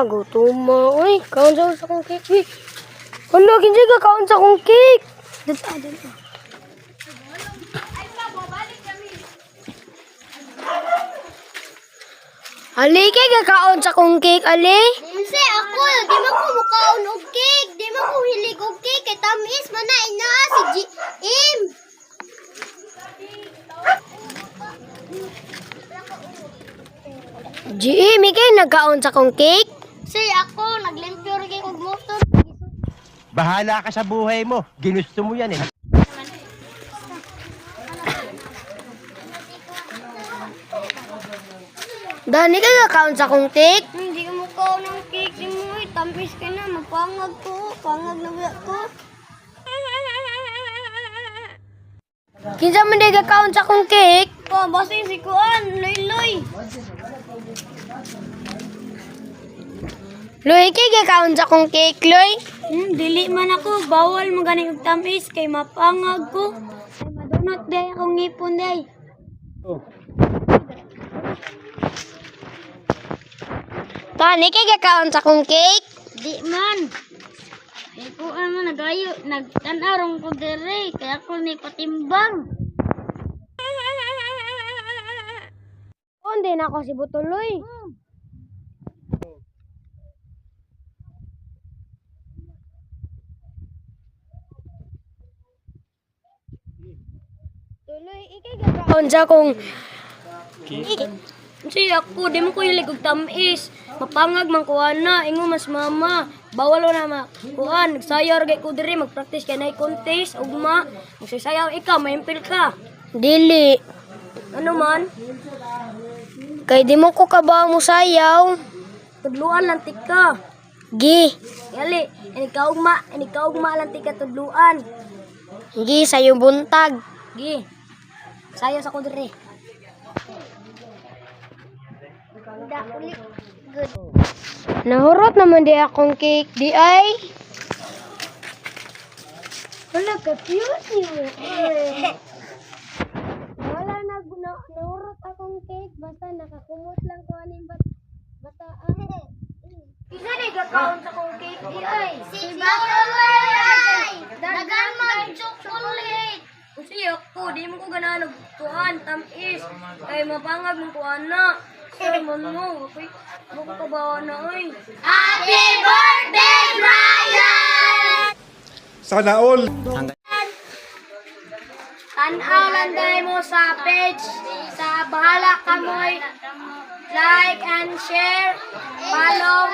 Gutom mo. Uy, kaon sa kong cake, uy. Hala, kinsa ka kaon sa kong cake. Dito. Ali, kay ka kaon sa kong cake, ali? Kasi ako, di mo ko mukaon og cake. Di mo ko hilig og cake. Kay tamis man na ina si G.M. GM, kay nagkaon sa kong cake? Kasi ako, naglimpyo rin kong motor. Bahala ka sa buhay mo. Ginusto mo yan eh. Dani, kay ka kaon sa kong cake? Hindi ko mukaon ng cake. Di mo tamis ka na. Magpangag ko. Pangag na wala ko. Kinsa man di ka kaon sa kong cake? Basta si Kuan, loy-loy. Loy, kay ka kaon sa kong cake, Loy? Dili man ako. Bawal mo ganing og tamis. Kay mapangag ko. Ay madunot day akong ngipon day. Dani, kay ka kaon sa kong cake? Di man. Kaya ko man nagayo, nagtanarong ko dire, kaya ako ni patimbang. Hindi na ako si Butuloy. Tuloy, ikay ka kaon sa kong Kasi ako, di mo ko hilig og tamis. Mapangag man ko ana, ingo mas mama. Bawal na makuan, nagsayaw gay ko dire, magpractice kay nay contest, ugma. Magsayaw ikaw, maimpil ka. dili. Ano man? Kay di mo ko kabaw mo sayaw. Tudluan lang tika. Gi, Yali, ini ka ugma lang tika tudluan. gi sayo buntag. Gi. Sayaw sa ko dire. Good. Nahurot naman di akong cake di ay. Wala ka cute Wala nahurot akong cake basta nakakumot lang ko aning bata. Isa na gakaon sa kong cake di ay. Si Batoy! Dagan mag-chocolate! Kasi ako, di mo ko ganahan nagkuhan, tamis. Kay mapangag mong kuhan na. Sir, man mo, okay? Ako ko kabawa na ay. Happy birthday, Brian! Sana all. Tanaw lang dahil mo sa page. Sa bahala ka mo. Like and share. Follow.